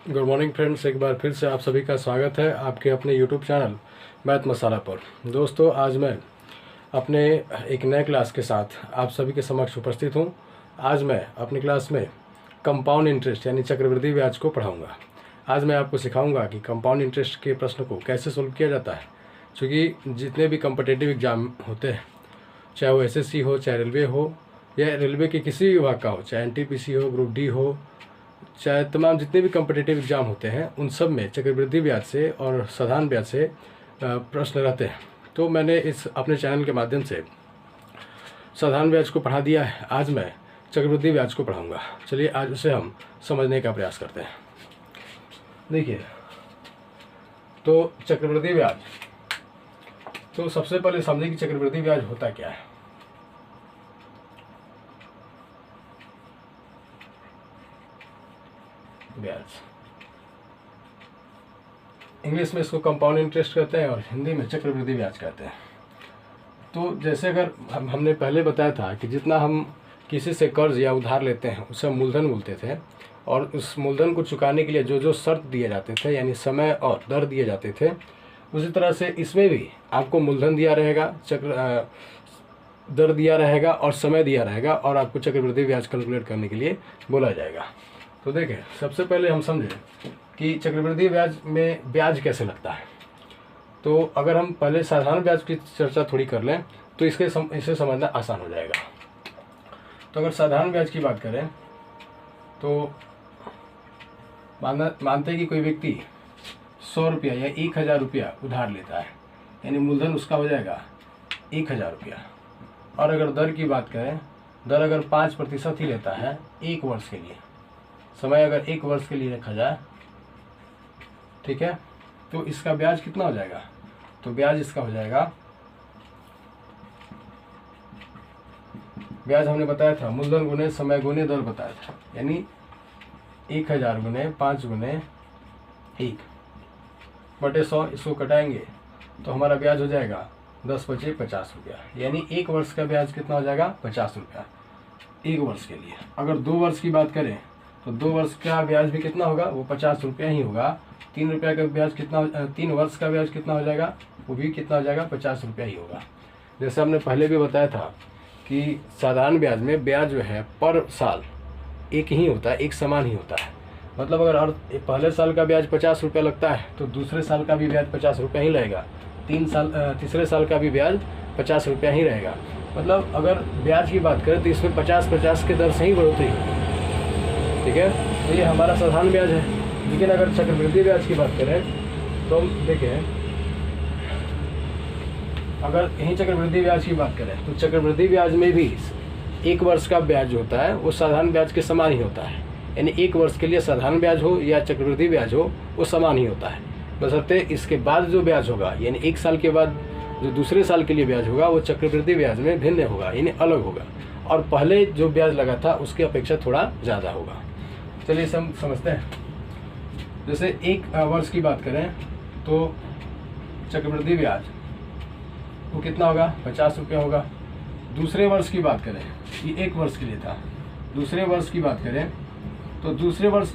Good morning friends, एक बार फिर से आप सभी का स्वागत है आपके अपने यूट्यूब चैनल मैथ मसाला पर। दोस्तों, आज मैं अपने एक नए क्लास के साथ आप सभी के समक्ष उपस्थित हूँ। आज मैं अपनी क्लास में कंपाउंड इंटरेस्ट यानी चक्रवृद्धि ब्याज को पढ़ाऊँगा। आज मैं आपको सिखाऊंगा कि कंपाउंड इंटरेस्ट के प्रश्न को कैसे सोल्व किया जाता है, क्योंकि जितने भी कम्पिटिटिव एग्ज़ाम होते हैं, चाहे वो एसएससी हो, चाहे रेलवे हो या रेलवे के किसी भी विभाग का हो, चाहे एनटीपीसी हो, ग्रुप डी हो, चाहे तमाम जितने भी कम्पिटिटिव एग्ज़ाम होते हैं, उन सब में चक्रवृद्धि ब्याज से और साधारण ब्याज से प्रश्न रहते हैं। तो मैंने इस अपने चैनल के माध्यम से साधारण ब्याज को पढ़ा दिया है। आज मैं चक्रवृद्धि ब्याज को पढ़ाऊंगा। चलिए आज उसे हम समझने का प्रयास करते हैं। देखिए, तो चक्रवृद्धि ब्याज, तो सबसे पहले समझिए कि चक्रवृद्धि ब्याज होता क्या है। ब्याज इंग्लिश में इसको कंपाउंड इंटरेस्ट कहते हैं और हिंदी में चक्रवृद्धि ब्याज कहते हैं। तो जैसे अगर हमने पहले बताया था कि जितना हम किसी से कर्ज या उधार लेते हैं उसे हम मूलधन बोलते थे, और उस मूलधन को चुकाने के लिए जो जो शर्त दिए जाते थे यानी समय और दर दिए जाते थे, उसी तरह से इसमें भी आपको मूलधन दिया रहेगा, दर दिया रहेगा और समय दिया रहेगा, और आपको चक्रवृद्धि ब्याज कैलकुलेट करने के लिए बोला जाएगा। तो देखें, सबसे पहले हम समझें कि चक्रवृद्धि ब्याज में ब्याज कैसे लगता है। तो अगर हम पहले साधारण ब्याज की चर्चा थोड़ी कर लें तो इसे समझना आसान हो जाएगा। तो अगर साधारण ब्याज की बात करें तो मानते हैं कि कोई व्यक्ति 100 रुपया या 1000 रुपया उधार लेता है, यानी मूलधन उसका हो जाएगा 1000 रुपया। और अगर दर की बात करें, दर अगर 5% ही लेता है 1 वर्ष के लिए, समय अगर 1 वर्ष के लिए रखा जाए, ठीक है, तो इसका ब्याज कितना हो जाएगा। तो ब्याज इसका हो जाएगा, ब्याज हमने बताया था मूलधन गुने समय गुने दर बताया था, यानी 1000 गुने 5 गुने 1 बटे 100, इसको कटाएंगे तो हमारा ब्याज हो जाएगा 10 बचे 50 रुपया, यानी 1 वर्ष का ब्याज कितना हो जाएगा 50 रुपया 1 वर्ष के लिए। अगर 2 वर्ष की बात करें तो 2 वर्ष का ब्याज भी कितना होगा, वो 50 रुपया ही होगा। 3 रुपया का ब्याज कितना, 3 वर्ष का ब्याज कितना हो जाएगा, वो भी कितना हो जाएगा 50 रुपया ही होगा। जैसे हमने पहले भी बताया था कि साधारण ब्याज में ब्याज जो है पर साल एक ही होता है, एक समान ही होता है। मतलब अगर पहले साल का ब्याज 50 रुपया लगता है तो दूसरे साल का भी ब्याज 50 रुपया ही लगेगा, तीसरे साल का भी ब्याज 50 रुपया ही रहेगा। मतलब अगर ब्याज की बात करें तो इसमें 50-50 के दर से ही बढ़ोतरी होगी, ठीक है। तो ये हमारा साधारण ब्याज है। लेकिन अगर चक्रवृद्धि ब्याज की बात करें तो हम देखें, अगर यही चक्रवृद्धि ब्याज की बात करें तो चक्रवृद्धि ब्याज में भी 1 वर्ष का ब्याज होता है वो साधारण ब्याज के समान ही होता है, यानी 1 वर्ष के लिए साधारण ब्याज हो या चक्रवृद्धि ब्याज हो वो समान ही होता है। बशर्ते इसके बाद जो ब्याज होगा, यानी 1 साल के बाद जो दूसरे साल के लिए ब्याज होगा वो चक्रवृद्धि ब्याज में भिन्न होगा, यानी अलग होगा, और पहले जो ब्याज लगा था उसकी अपेक्षा थोड़ा ज़्यादा होगा। चलिए हम समझते हैं। जैसे 1 वर्ष की बात करें तो चक्रवृद्धि ब्याज वो कितना होगा 50 रुपया होगा। दूसरे वर्ष की बात करें, ये 1 वर्ष के लिए था, दूसरे वर्ष की बात करें तो दूसरे वर्ष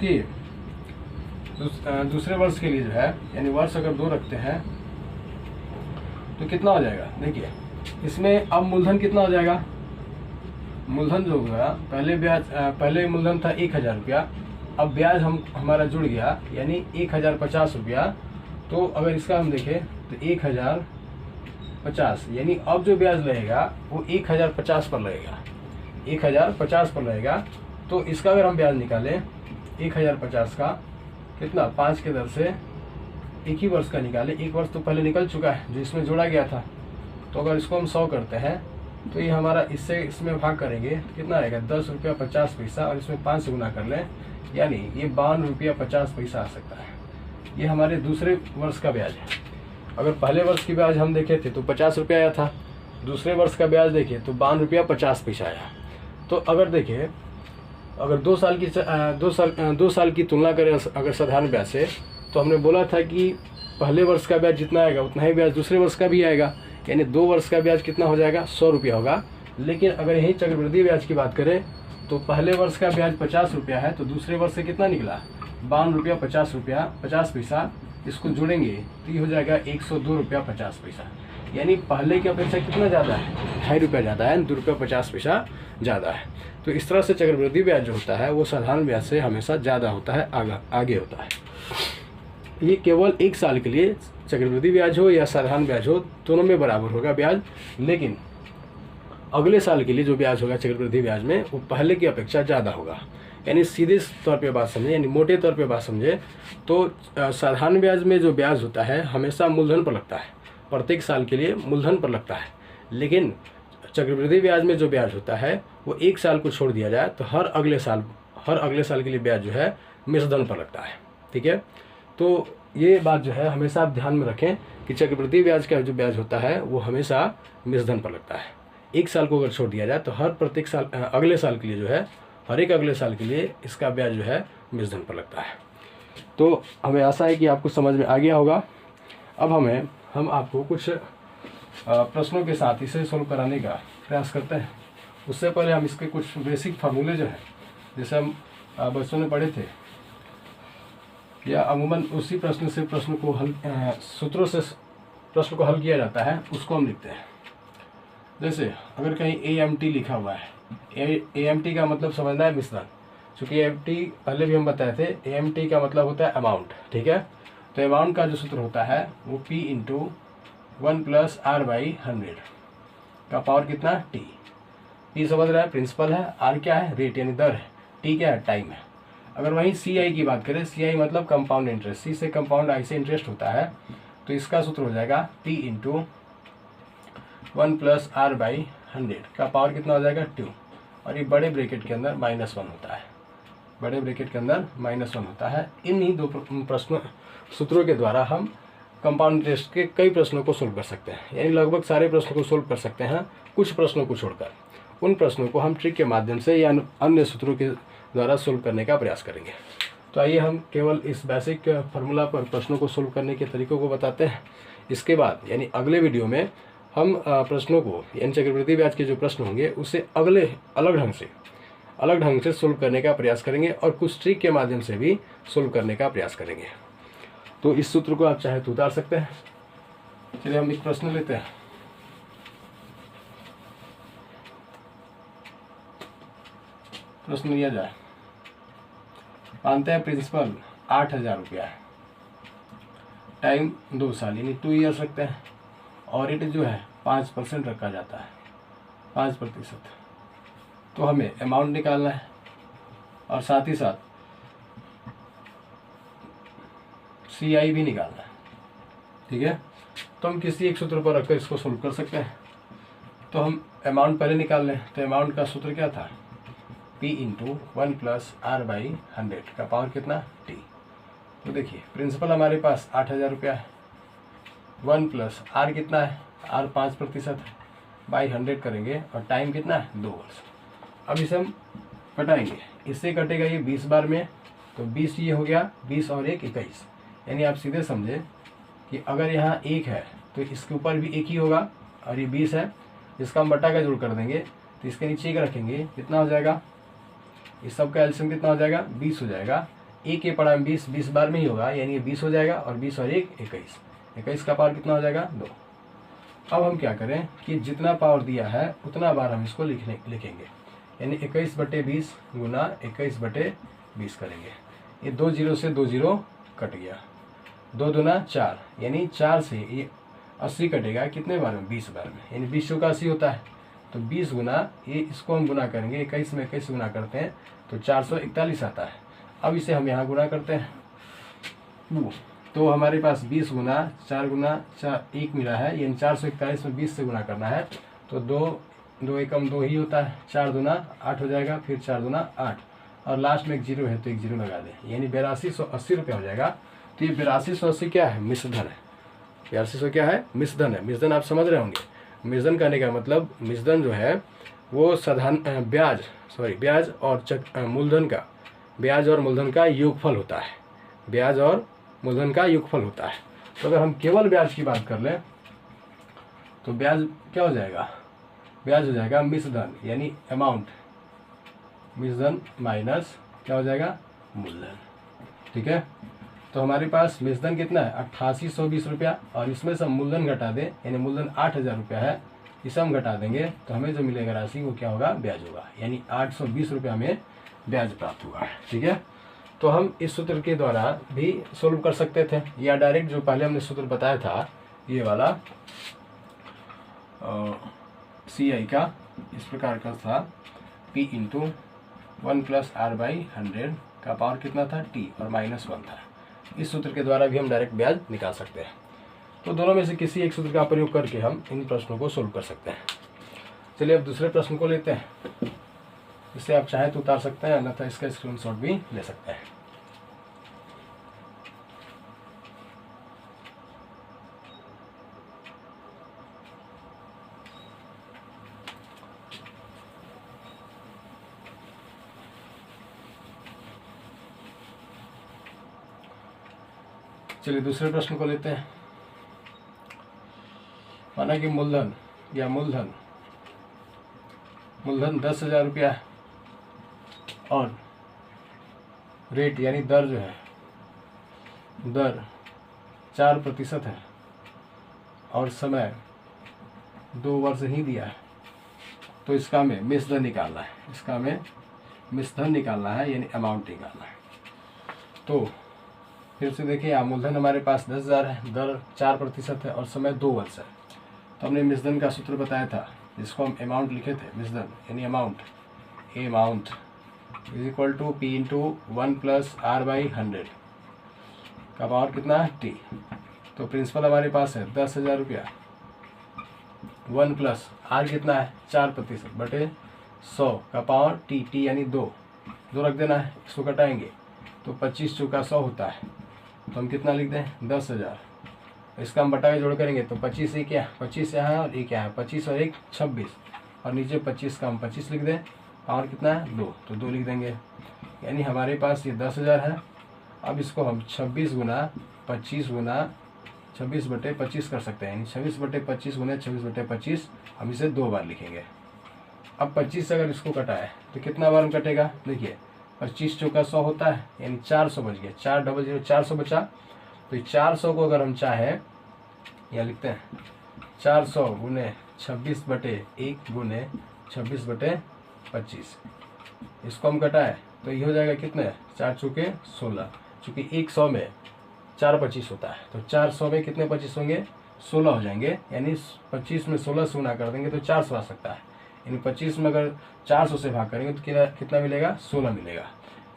के लिए जो है, यानी वर्ष अगर 2 रखते हैं तो कितना हो जाएगा। देखिए, इसमें अब मूलधन कितना हो जाएगा, मूलधन जो होगा पहले मूलधन था 1000 रुपया, अब ब्याज हमारा जुड़ गया यानी 1050 रुपया। तो अगर इसका हम देखें तो 1050, यानी अब जो ब्याज लगेगा वो 1050 पर लगेगा, 1050 पर लगेगा। तो इसका अगर हम ब्याज निकालें 1050 का कितना 5 के दर से 1 ही वर्ष का निकालें, 1 वर्ष तो पहले निकल चुका है जो इसमें जोड़ा गया था। तो अगर इसको हम 100 करते हैं तो ये हमारा इसमें भाग करेंगे कितना आएगा 10 रुपया 50 पैसा, और इसमें 5 से गुना कर लें, यानी ये 52 रुपया 50 पैसा आ सकता है। ये हमारे दूसरे वर्ष का ब्याज है। अगर पहले वर्ष की ब्याज हम देखे थे तो 50 रुपया आया था, दूसरे वर्ष का ब्याज देखिए तो 52 रुपया 50 पैसा आया। तो अगर देखिए, अगर 2 साल की तुलना करें अगर साधारण ब्याज से, तो हमने बोला था कि पहले वर्ष का ब्याज जितना आएगा उतना ही ब्याज दूसरे वर्ष का भी आएगा, यानी 2 वर्ष का ब्याज कितना हो जाएगा 100 रुपया होगा। लेकिन अगर यही चक्रवृद्धि ब्याज की बात करें तो पहले वर्ष का ब्याज 50 रुपया है, तो दूसरे वर्ष से कितना निकला ₹52.50 50 पैसा इसको जोड़ेंगे तो ये हो जाएगा ₹102.50। यानी पहले की अपेक्षा कितना ज़्यादा है, ₹2.50 ज़्यादा है, ₹2.50 ज़्यादा है। तो इस तरह से चक्रवृद्धि ब्याज जो होता है वो साधारण ब्याज से हमेशा ज़्यादा होता है, आगे होता है। ये केवल 1 साल के लिए चक्रवृद्धि ब्याज हो या साधारण ब्याज हो, दोनों में बराबर होगा ब्याज। लेकिन अगले साल के लिए जो ब्याज होगा चक्रवृद्धि ब्याज में वो पहले की अपेक्षा ज़्यादा होगा। यानी सीधे तौर पे बात समझे, यानी मोटे तौर पे बात समझे तो साधारण ब्याज में जो ब्याज होता है हमेशा मूलधन पर लगता है, प्रत्येक साल के लिए मूलधन पर लगता है। लेकिन चक्रवृद्धि ब्याज में जो ब्याज होता है वो 1 साल को छोड़ दिया जाए तो हर अगले साल के लिए ब्याज जो है मिश्रधन पर लगता है। ठीक है, तो ये बात जो है हमेशा आप ध्यान में रखें कि चक्रवृद्धि ब्याज का जो ब्याज होता है वो हमेशा मिश्रधन पर लगता है। 1 साल को अगर छोड़ दिया जाए तो प्रत्येक साल अगले साल के लिए जो है, हर एक अगले साल के लिए इसका ब्याज जो है मिश्रधन पर लगता है। तो हमें आशा है कि आपको समझ में आ गया होगा। अब हम आपको कुछ प्रश्नों के साथ इसे सोल्व कराने का प्रयास करते हैं। उससे पहले हम इसके कुछ बेसिक फार्मूले जो है, जैसे हम बच्चों ने पढ़े थे या अमूमन उसी प्रश्न से प्रश्न को हल सूत्रों से प्रश्न को हल किया जाता है, उसको हम लिखते हैं। जैसे अगर कहीं AMT लिखा हुआ है, AMT का मतलब समझना है मिश्रण। चूँकि AMT पहले भी हम बताए थे, AMT का मतलब होता है अमाउंट। ठीक है, तो अमाउंट का जो सूत्र होता है वो P × 1 + R/100 का पावर कितना, T। P समझ रहा है, प्रिंसिपल है, R क्या है, रेट यानी दर है, T क्या है, टाइम है। अगर वहीं CI की बात करें, CI मतलब कंपाउंड इंटरेस्ट, C से कंपाउंड, I से इंटरेस्ट होता है, तो इसका सूत्र हो जाएगा P × 1 + R/100 का पावर कितना हो जाएगा, 2। और ये बड़े ब्रैकेट के अंदर -1 होता है, बड़े ब्रैकेट के अंदर -1 होता है। इन्हीं दो प्रश्नों सूत्रों के द्वारा हम कंपाउंड इंटरेस्ट के कई प्रश्नों को सोल्व कर सकते हैं, यानी लगभग सारे प्रश्नों को सोल्व कर सकते हैं, कुछ प्रश्नों को छोड़कर। उन प्रश्नों को हम ट्रिक के माध्यम से या अन्य सूत्रों के द्वारा सोल्व करने का प्रयास करेंगे। तो आइए हम केवल इस बेसिक फार्मूला पर प्रश्नों को सोल्व करने के तरीकों को बताते हैं। इसके बाद यानी अगले वीडियो में हम प्रश्नों को, यानी चक्रवृद्धि ब्याज के जो प्रश्न होंगे उसे अलग ढंग से सोल्व करने का प्रयास करेंगे और कुछ ट्रिक के माध्यम से भी सोल्व करने का प्रयास करेंगे। तो इस सूत्र को आप चाहे तो उतार सकते हैं। चलिए हम एक प्रश्न लेते हैं। प्रश्न लिया जाए, मानते हैं प्रिंसिपल 8,000 रुपया है, टाइम 2 साल यानी 2 ईयर्स रखते हैं, और रेट जो है 5% रखा जाता है, 5%। तो हमें अमाउंट निकालना है और साथ ही साथ CI भी निकालना है। ठीक है, तो हम किसी एक सूत्र पर रखकर इसको सोल्व कर सकते हैं। तो हम अमाउंट पहले निकाल लें। तो अमाउंट का सूत्र क्या था, P × 1 + R/100 का पावर कितना, T। तो देखिए प्रिंसिपल हमारे पास 8,000 रुपया है, 1 + R कितना है, R 5% है, बाई 100 करेंगे और टाइम कितना है, 2 वर्ष। अब इसे हम कटाएंगे, इससे कटेगा ये 20 बार में, तो 20 ये हो गया, 20 और 1 21। यानी आप सीधे समझे कि अगर यहाँ 1 है तो इसके ऊपर भी 1 ही होगा, और ये 20 है, इसका हम बटा का जोड़ कर देंगे तो इसके नीचे 1 रखेंगे, कितना हो जाएगा, इस सब का एलसीएम कितना हो जाएगा, 20 हो जाएगा। 1 के पड़ा में 20 बार में ही होगा, यानी ये 20 हो जाएगा, और 20 और 1 21। 21 का पावर कितना हो जाएगा, 2। अब हम क्या करें कि जितना पावर दिया है उतना बार हम इसको लिखेंगे, यानी 21/20 गुना 21/20 करेंगे। ये 2 0 से 2 0 कट गया, 2 दूना 4, यानी 4 से ये 80 कटेगा, कितने बार में, 20 बार में, यानी 20 का 80 होता है। तो 20 गुना, ये इसको हम गुना करेंगे, 21 में 21 गुना करते हैं तो 441 आता है। अब इसे हम यहाँ गुना करते हैं, तो हमारे पास 20 गुना 4 गुना 4 1 मिला है, यानी 441 में 20 से गुना करना है, तो 2 एकम 2 ही होता है, 4 दूना 8 हो जाएगा, फिर 4 दूना 8, और लास्ट में एक 0 है तो एक 0 लगा दें, यानी 8280 रुपया हो जाएगा। तो ये 8280 क्या है, मिश्रधन है। 8200 क्या है, मिश्रधन है। मिश्रधन आप समझ रहे होंगे, मिश्रधन करने का मतलब, मिश्रधन जो है वो साधारण ब्याज और मूलधन का, ब्याज और मूलधन का योगफल होता है, ब्याज और मूलधन का योगफल होता है। तो अगर हम केवल ब्याज की बात कर लें तो ब्याज क्या हो जाएगा, ब्याज हो जाएगा मिश्रधन, यानी अमाउंट, मिश्रधन माइनस क्या हो जाएगा, मूलधन। ठीक है। तो हमारे पास मिश्रधन कितना है 8820 रुपया, और इसमें से हम मूलधन घटा दें, यानी मूलधन 8000 रुपया है, इसे हम घटा देंगे तो हमें जो मिलेगा राशि वो क्या होगा, ब्याज होगा, यानी 820 रुपया हमें ब्याज प्राप्त हुआ। ठीक है। तो हम इस सूत्र के द्वारा भी सोल्व कर सकते थे, या डायरेक्ट जो पहले हमने सूत्र बताया था ये वाला CI का इस प्रकार का था, P इंटू 1 + R/100 का पावर कितना था T और -1 था। इस सूत्र के द्वारा भी हम डायरेक्ट ब्याज निकाल सकते हैं। तो दोनों में से किसी एक सूत्र का प्रयोग करके हम इन प्रश्नों को सोल्व कर सकते हैं। चलिए अब दूसरे प्रश्न को लेते हैं। इसे आप चाहे तो उतार सकते हैं, अन्यथा इसका स्क्रीनशॉट भी ले सकते हैं। चलिए दूसरे प्रश्न को लेते हैं। माना कि मूलधन 10,000 रुपया है, और रेट यानी दर जो है, दर 4% है, और समय 2 वर्ष ही दिया है। तो इसका हमें मिश्रधन निकालना है, इसका हमें मिश्रधन निकालना है, यानी अमाउंट निकालना है। तो फिर से देखिए, मूलधन हमारे पास 10,000 है, दर 4% है, और समय 2 वर्ष है। तो हमने मिश्रधन का सूत्र बताया था, जिसको हम अमाउंट लिखे थे, मिश्रधन यानी amount is equal to P into 1 + R/100 का पावर कितना है T। तो प्रिंसिपल हमारे पास है 10,000 रुपया, 1 + R कितना है 4% बटे 100 का पावर T यानी 2 रख देना है, इसको घटाएंगे तो 25 चौका 100 होता है। तो हम कितना लिख दें 10,000, इसका हम बटा के जोड़ करेंगे तो 25 एक क्या 25 यहाँ और एक यहाँ, 25 और 1 26, और नीचे 25 का हम 25 लिख दें, और कितना है 2, तो 2 लिख देंगे। यानी हमारे पास ये 10,000 है। अब इसको हम 26 गुना 25 गुना 26 बटे 25 कर सकते हैं, यानी 26 बटे 25 गुना 26 बटे 25, हम इसे 2 बार लिखेंगे। अब 25 से अगर इसको कटाए तो कितना बार में कटेगा, देखिए 25 चौका 100 होता है, यानी 400 बच गया, 400 400 बचा। तो 400 को अगर हम चाहें, या लिखते हैं 400 गुने 26 बटे 1 गुने 26 बटे 25, इसको हम घटाएं तो ये हो जाएगा कितने 4 चौके 16, चूँकि 100 में 4 25 होता है, तो 400 में कितने 25 होंगे 16 हो जाएंगे, यानी 25 में 16 से गुना कर देंगे तो 400 आ सकता है। यानी 25 में अगर 400 से भाग करेंगे तो कितना मिलेगा 16 मिलेगा।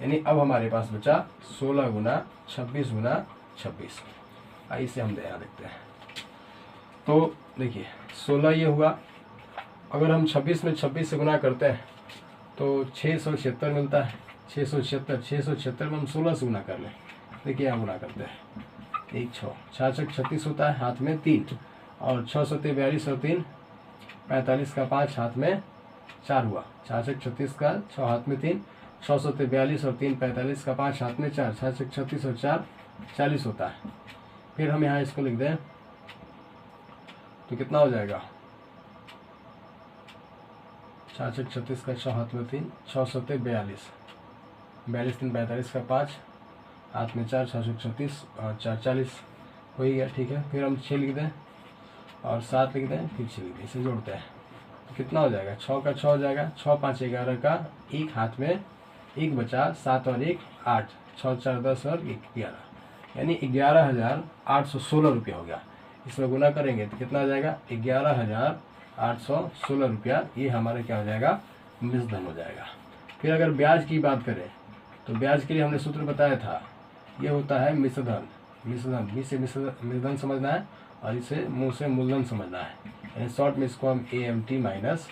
यानी अब हमारे पास बचा 16 गुना 26 गुना 26। इसे हम यहाँ देखते हैं। तो देखिए 16 ये हुआ, अगर हम 26 में 26 से गुना करते हैं तो 676 मिलता है। 676 में हम 16 से गुना कर लें, देखिए यहाँ गुना करते हैं, 1 6 66 36 होता है, हाथ में 3, और 6 7 42 और 3 45 का 5 हाथ में 4 हुआ, 66 36 का 6 हाथ में 3, 6 7 42 और 3 45 का 5 हाथ में 4, 66 36 और 4 40 होता है। फिर हम यहाँ इसको लिख दें तो कितना हो जाएगा 66 36 का 6 हाथ में 3, 6 7 42 42 3 45 का 5 हाथ में 4, 66 36 और 4 40 हो ही गया। ठीक है, फिर हम 6 लिख दें और 7 लिख दें, फिर 6 लिख दें, इसे जोड़ते हैं तो कितना हो जाएगा 6 का 6 हो जाएगा, 6 5 11 का 1 हाथ में 1 बचा, 7 और 1 8, 6 4 10 और 1 11, यानी 11,816 रुपया हो गया। इसमें गुना करेंगे तो कितना आ जाएगा 11,816 रुपया, ये हमारे क्या हो जाएगा मिश्रधन हो जाएगा। फिर अगर ब्याज की बात करें तो ब्याज के लिए हमने सूत्र बताया था, ये होता है मिश्रधन। मिश्रधन से मिश्रधन समझना है और इसे मुंह से मूलधन समझना है, यानी शॉर्ट में इसको हम AMT माइनस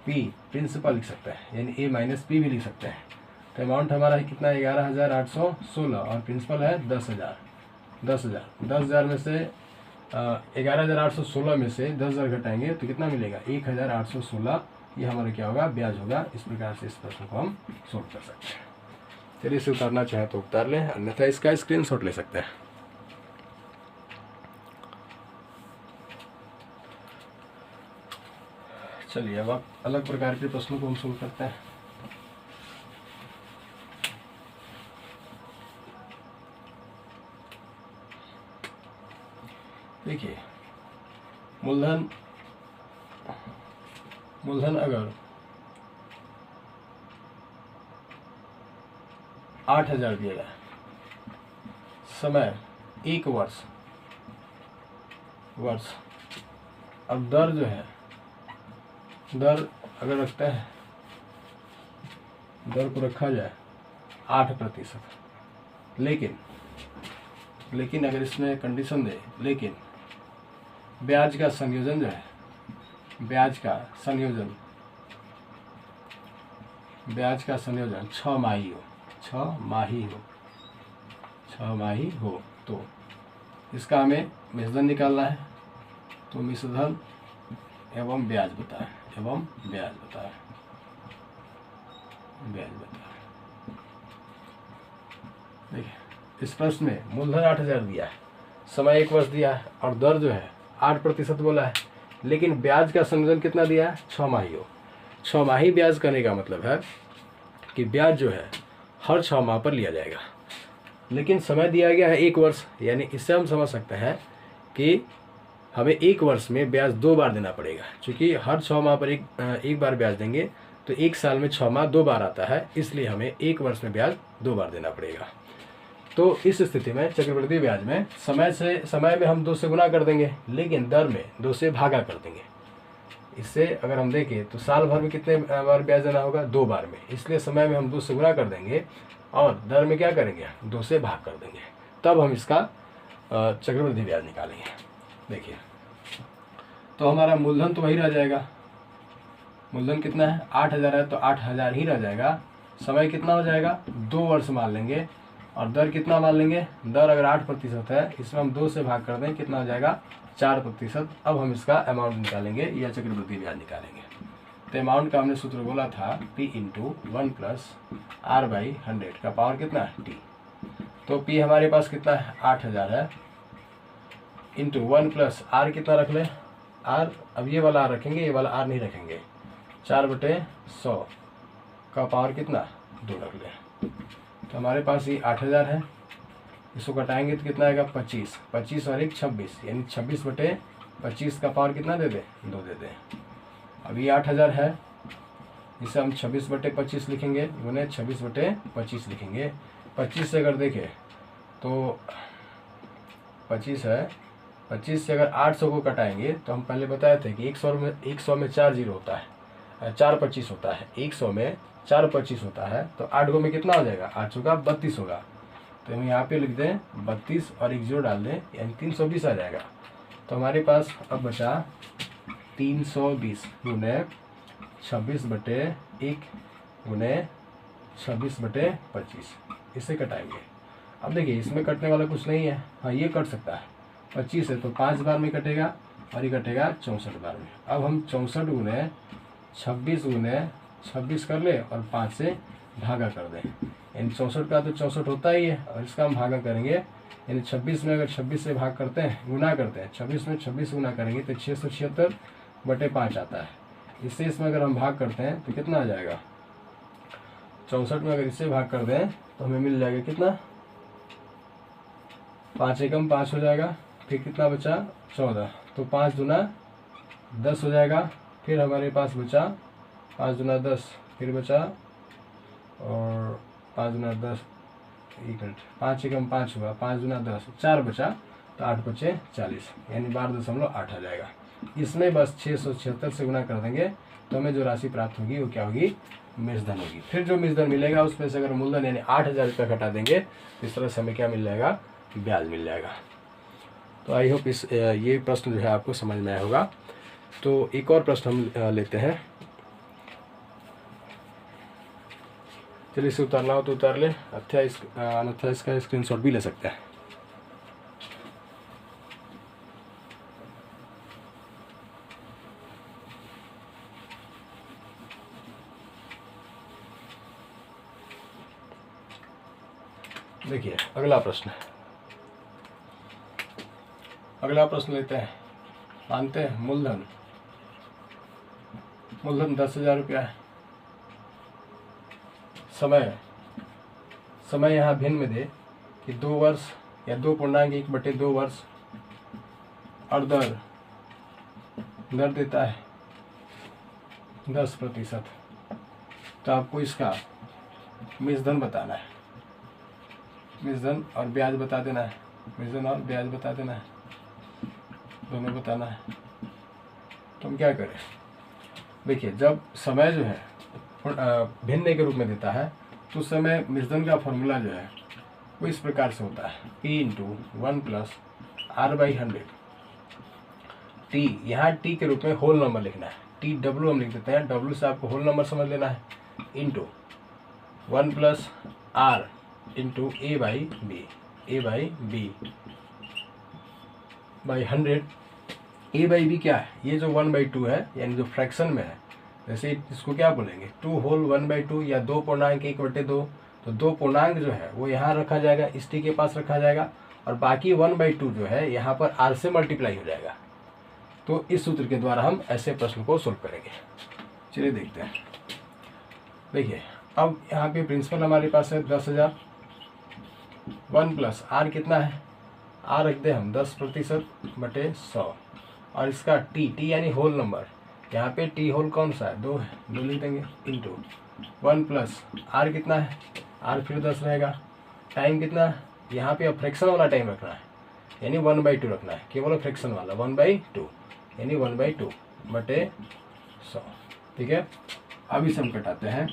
P प्रिंसिपल लिख सकते हैं, यानी A माइनस P भी लिख सकते हैं। तो अमाउंट हमारा है कितना 11,816 और प्रिंसिपल है 10,000। 10,000 में से 11,816 में से 10,000 घटाएंगे तो कितना मिलेगा 1,816, ये हमारा क्या होगा ब्याज होगा। इस प्रकार से इस प्रश्न को हम सोल्व कर सकते हैं। चलिए इसे उतारना चाहे तो उतार लें, अन्यथा इसका स्क्रीनशॉट ले सकते हैं। चलिए अब आप अलग प्रकार के प्रश्नों को हम सोल्व करते हैं। देखिए मूलधन अगर 8,000 दिया जाए, समय 1 वर्ष, अब दर जो है, दर अगर रखते हैं, दर को रखा जाए 8%, लेकिन अगर इसमें कंडीशन दे, लेकिन ब्याज का संयोजन जो है, ब्याज का संयोजन 6 माही हो, तो इसका हमें मिश्रधन निकालना है। तो मिश्रधन एवं ब्याज बताए, देखिए इस प्रश्न में मूलधन 8,000 दिया है, समय 1 वर्ष दिया है और दर जो है 8% बोला है, लेकिन ब्याज का संयोजन कितना दिया है, 6 माही हो। 6 माही ब्याज करने का मतलब है कि ब्याज जो है हर 6 माह पर लिया जाएगा, लेकिन समय दिया गया है 1 वर्ष, यानी इससे हम समझ सकते हैं कि हमें 1 वर्ष में ब्याज 2 बार देना पड़ेगा। क्योंकि हर 6 माह पर एक बार ब्याज देंगे तो 1 साल में 6 माह 2 बार आता है, इसलिए हमें 1 वर्ष में ब्याज 2 बार देना पड़ेगा। तो इस स्थिति में चक्रवृद्धि ब्याज में समय में हम 2 से गुना कर देंगे, लेकिन दर में 2 से भागा कर देंगे। इससे अगर हम देखें तो साल भर में कितने बार ब्याज देना होगा, 2 बार में, इसलिए समय में हम 2 से गुना कर देंगे और दर में क्या करेंगे, 2 से भाग कर देंगे, तब हम इसका चक्रवृद्धि ब्याज निकालेंगे। देखिए तो हमारा मूलधन तो वही रह जाएगा, मूलधन कितना है, 8,000 है तो 8,000 ही रह जाएगा। समय कितना हो जाएगा, 2 वर्ष मान लेंगे, और दर कितना मान लेंगे, दर अगर 8% है, इसमें हम 2 से भाग कर दें, कितना हो जाएगा, 4%। अब हम इसका अमाउंट निकालेंगे या चक्रवृद्धि ब्याज निकालेंगे। तो अमाउंट का हमने सूत्र बोला था P × 1 + R/100 का पावर कितना है, T। तो P हमारे पास कितना है, 8,000 है, इंटू 1 + R कितना रख ले, R, अब ये वाला R रखेंगे, ये वाला R नहीं रखेंगे, 4/100 का पावर कितना, 2 रख ले। तो हमारे पास ये 8,000 है, इसको घटाएंगे तो कितना आएगा, 25 और 1 26, यानी 26/25 का पावर कितना दे दें, 2 दे दें। अब ये 8,000 है, इसे हम 26/25 लिखेंगे, गुने 26/25 लिखेंगे। 25 से अगर देखें तो 25 है, 25 से अगर 800 को कटाएंगे तो हम पहले बताए थे कि 100 में 4 जीरो होता है, 4 25 होता है, 100 में 4 25 होता है, तो 8 गो में कितना हो जाएगा, 8 चौका 32 होगा। तो हम यहाँ पे लिख दें 32 और 1 जीरो डाल दें, यानी 320 आ जाएगा। तो हमारे पास अब बचा 320 गुने 26/1 गुने 26/25, इसे कटाएंगे। अब देखिए इसमें कटने वाला कुछ नहीं है, हाँ ये कट सकता है, 25 है तो 5 बार में कटेगा और ये कटेगा 64 बार में। अब हम 64 गुने 26 गुने 26 कर ले और 5 से भागा कर दें, यानी 64 का तो 64 होता ही है, और इसका हम भागा करेंगे, यानी 26 में अगर 26 से भाग करते हैं, गुना करते हैं, 26 में 26 गुना करेंगे तो 676/5 आता है। इससे इसमें अगर हम भाग करते हैं तो कितना आ जाएगा, 64 में अगर इससे भाग कर दें तो हमें मिल जाएगा कितना, 5 एकम 5 हो जाएगा, फिर कितना बचा 14, तो 5 दूना 10 हो जाएगा। फिर हमारे पास बचा 5 दूना 10, फिर बचा और 5 दूना 10, 1 मिनट, 5 एकम 5 हुआ, 5 दूना 10, 4 बचा, तो 8 बचे 40, यानी 12.8 आ जाएगा। इसमें बस 676 से गुना कर देंगे तो हमें जो राशि प्राप्त होगी वो क्या होगी, मिश्रधन होगी। फिर जो मिश्रधन मिलेगा उसमें से अगर मूलधन यानी 8,000 रुपये घटा देंगे तो इस तरह से हमें क्या मिल जाएगा, ब्याज मिल जाएगा। तो आई होप ये प्रश्न जो है आपको समझ में आया होगा। तो एक और प्रश्न हम लेते हैं, चलिए इसे उतारना हो तो उतार ले, अन्यथा इसका स्क्रीनशॉट भी ले सकते हैं। देखिए अगला प्रश्न लेते हैं। मानते हैं मूलधन 10,000 रुपया है, समय यहाँ भिन्न में दे कि 2 वर्ष या 2.1/2 वर्ष, और दर देता है 10%। तो आपको इसका मिश्रधन बताना है, मिश्रधन और ब्याज बता देना है, मिश्रधन और ब्याज बता देना है, दोनों बताना है। तो हम क्या करें, देखिए जब समय जो है भिन्न के रूप में देता है तो उस समय मिश्रधन का फॉर्मूला जो है वो इस प्रकार से होता है, P × 1 + R/100। टी, यहाँ टी के रूप में होल नंबर लिखना है, TW हम लिख देते हैं, W से आपको होल नंबर समझ लेना है, इंटू 1 + R × A/B/100। A/B क्या है, ये जो 1/2 है यानी जो फ्रैक्शन में है, जैसे इसको क्या बोलेंगे 2 होल 1/2 या 2.1/2। तो 2 पूर्णांक जो है वो यहाँ रखा जाएगा, इस टी के पास रखा जाएगा, और बाकी 1/2 जो है यहाँ पर R से मल्टीप्लाई हो जाएगा। तो इस सूत्र के द्वारा हम ऐसे प्रश्न को सोल्व करेंगे। चलिए देखते हैं। देखिए अब यहाँ पे प्रिंसिपल हमारे पास है 10,000, 1 + R कितना है, R रख दे हम 10%/100, और इसका टी यानी होल नंबर, यहाँ पे टी होल कौन सा है, 2 है, 2 लिख देंगे, इंटू 1 + R कितना है, R फिर 10 रहेगा, टाइम कितना है, यहाँ पे अब फ्रैक्शन वाला टाइम रखना है यानी 1/2 रखना है, केवल फ्रैक्शन वाला 1/2 यानी 1/2/100। ठीक है, अब इसे हम कटाते हैं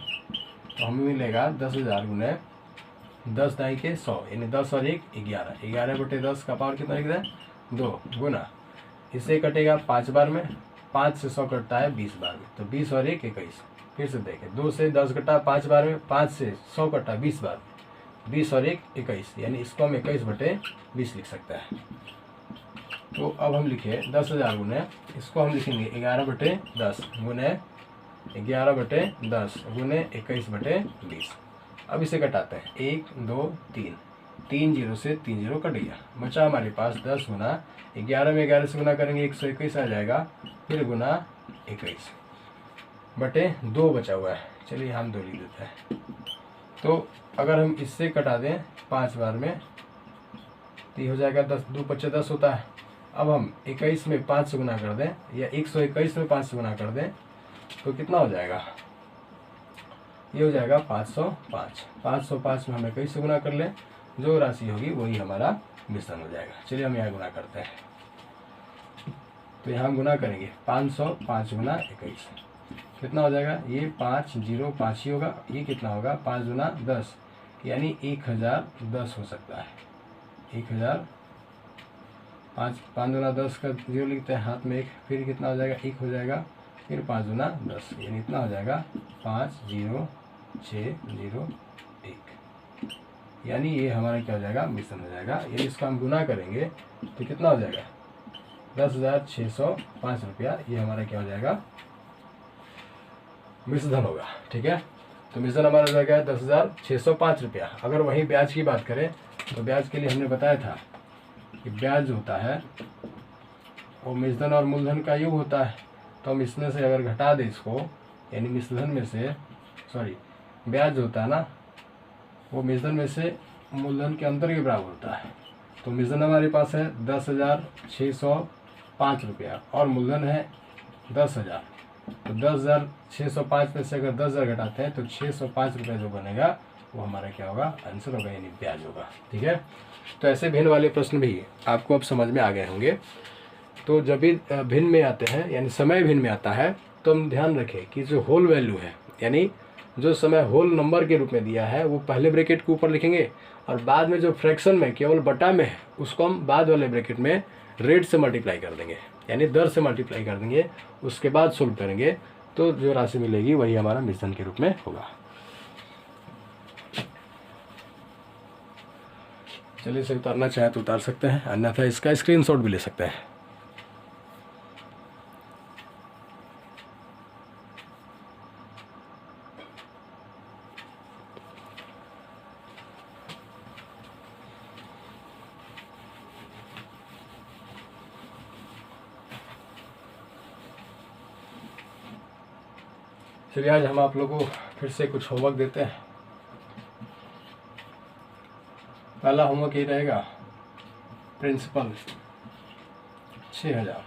तो हमें मिलेगा 10,000 × 10 दाई के 100 यानी 10 और 1 11, 11/10 का पावर कितना लिख दें 2 गुना, इससे कटेगा 5 बार में, 5 से 100 कटता है 20 बार में, तो 20 और 1 21। फिर से देखें, 2 से 10 कटा 5 बार में, 5 से 100 कटा 20 बार में, 20 और 1 21, यानी इसको हम 21/20 लिख सकते हैं। तो अब हम लिखे 10,000 गुने, इसको हम लिखेंगे 11/10 गुने 11/10 गुने 21/20। अब इसे कटाते हैं, 1 2 3, 3 0 से 3 0 कट गया, बचा हमारे पास 10 गुना 11 में 11 से गुना करेंगे 121 आ जाएगा, फिर गुना 21/2 बचा हुआ है। चलिए हम 2 लिख देते हैं। तो अगर हम इससे कटा दें 5 बार में तो ये हो जाएगा 10, 2 × 5 = 10 होता है। अब हम 21 में 5 से गुना कर दें या 121 में 5 से गुना कर दें तो कितना हो जाएगा, ये हो जाएगा 505। 505 में हम 21 से गुना कर लें, जो राशि होगी वही हमारा मिश्रण हो जाएगा। चलिए हम यहाँ गुना करते हैं, तो यहाँ हम गुना करेंगे 505 × 21 कितना हो जाएगा, ये 505 ही होगा, ये कितना होगा 5 गुना 10 यानी 1010 हो सकता है, 1000। 5 गुना 10 का 0 लिखते हैं हाथ में 1, फिर कितना हो जाएगा 1 हो जाएगा, फिर 5 गुना 10 यानी इतना हो जाएगा 50601, यानी ये हमारा क्या हो जाएगा मिश्रण हो जाएगा। यदि इसका हम गुना करेंगे तो कितना हो जाएगा 10,605 रुपया, ये हमारा क्या हो जाएगा मिश्रधन होगा। ठीक है, तो मिश्रधन हमारा हो जाएगा 10,605 रुपया। अगर वही ब्याज की बात करें तो ब्याज के लिए हमने बताया था कि ब्याज होता है वो मिश्रधन और मूलधन का योग होता है, तो हम इसमें से अगर घटा दें इसको, यानी मिश्रधन में से ब्याज होता है ना, वो मिश्रधन में से मूलधन के अंतर के बराबर होता है। तो मिश्रधन हमारे पास है 10,605 रुपया और मूलधन है 10,000। तो 10,605 में से अगर 10,000 घटाते हैं तो 605 रुपया जो बनेगा वो हमारा क्या होगा, आंसर होगा, यानी ब्याज होगा। ठीक है, तो ऐसे भिन्न वाले प्रश्न भी आपको अब समझ में आ गए होंगे। तो जब भी भिन्न में आते हैं यानी समय भिन्न में आता है तो हम ध्यान रखें कि जो होल वैल्यू है यानी जो समय होल नंबर के रूप में दिया है वो पहले ब्रैकेट के ऊपर लिखेंगे, और बाद में जो फ्रैक्शन में केवल बटा में है उसको हम बाद वाले ब्रैकेट में रेट से मल्टीप्लाई कर देंगे, यानी दर से मल्टीप्लाई कर देंगे, उसके बाद सोल्व करेंगे तो जो राशि मिलेगी वही हमारा मिश्रण के रूप में होगा। चलिए इसे उतारना चाहे तो उतार सकते हैं, अन्यथा इसका स्क्रीनशॉट भी ले सकते हैं। चलिए आज हम आप लोगों को फिर से कुछ होमवर्क देते हैं। पहला होमवर्क ये रहेगा, प्रिंसिपल 6,000।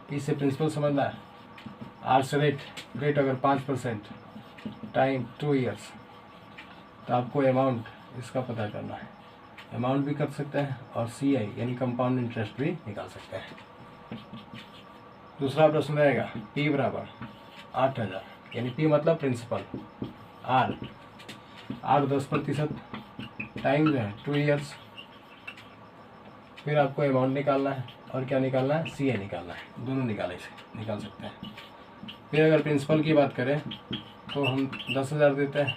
पी से प्रिंसिपल समझना है, आर से रेट अगर 5% टाइम 2 ईयर्स, तो आपको अमाउंट इसका पता करना है। अमाउंट भी कर सकते हैं और CI यानी कंपाउंड इंटरेस्ट भी निकाल सकते हैं। दूसरा प्रश्न रहेगा P बराबर 8,000, यानी P मतलब प्रिंसिपल, R 10%, टाइम जो है 2 ईयर्स। फिर आपको अमाउंट निकालना है और क्या निकालना है, CI निकालना है। दोनों निकाल सकते हैं। फिर अगर प्रिंसिपल की बात करें तो हम 10,000 देते हैं।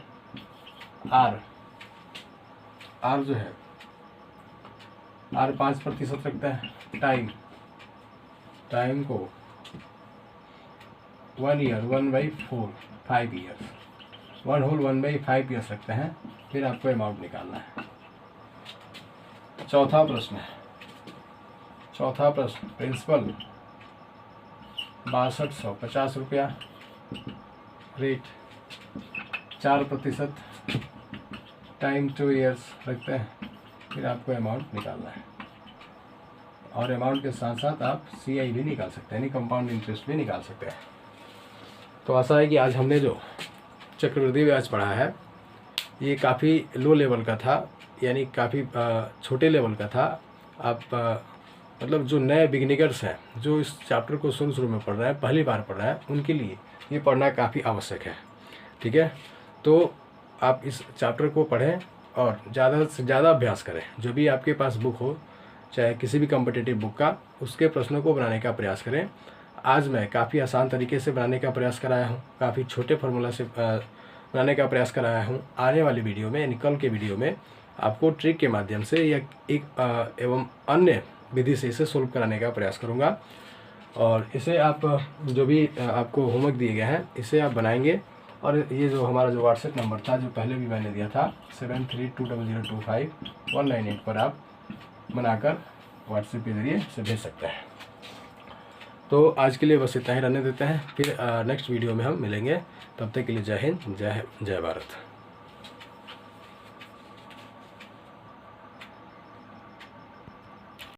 R जो है R 5% रखता है। टाइम को 1 ईयर 1/4 5 ईयर्स, 1/5 ईयर्स रखते हैं। फिर आपको अमाउंट निकालना है। चौथा प्रश्न प्रिंसिपल 6200 50 रुपया, रेट 4%, टाइम 2 ईयर्स रखते हैं। फिर आपको अमाउंट निकालना है और अमाउंट के साथ साथ आप CI भी निकाल सकते हैं, यानी कंपाउंड इंटरेस्ट भी निकाल सकते हैं। तो आशा है कि आज हमने जो चक्रवृद्धि ब्याज पढ़ा है ये काफ़ी लो लेवल का था, यानी काफ़ी छोटे लेवल का था। आप मतलब जो नए बिगिनर्स हैं, जो इस चैप्टर को शुरू में पढ़ रहे हैं, पहली बार पढ़ रहे हैं, उनके लिए ये पढ़ना काफ़ी आवश्यक है। ठीक है, तो आप इस चैप्टर को पढ़ें और ज़्यादा से ज़्यादा अभ्यास करें। जो भी आपके पास बुक हो, चाहे किसी भी कॉम्पिटिटिव बुक का, उसके प्रश्नों को बनाने का प्रयास करें। आज मैं काफ़ी आसान तरीके से बनाने का प्रयास कराया हूँ, काफ़ी छोटे फार्मूला से बनाने का प्रयास कराया हूँ। आने वाली वीडियो में, यानी कल के वीडियो में, आपको ट्रिक के माध्यम से या एक एवं अन्य विधि से इसे सोल्व कराने का प्रयास करूँगा। और इसे आप जो भी आपको होमवर्क दिए गए हैं, इसे आप बनाएंगे। और ये जो हमारा जो व्हाट्सएप नंबर था, जो पहले भी मैंने दिया था 7320025198 पर आप बनाकर व्हाट्सएप के ज़रिए इसे भेज सकते हैं। तो आज के लिए बस इतना ही रहने देते हैं। फिर नेक्स्ट वीडियो में हम मिलेंगे। तब तक के लिए जय हिंद, जय भारत।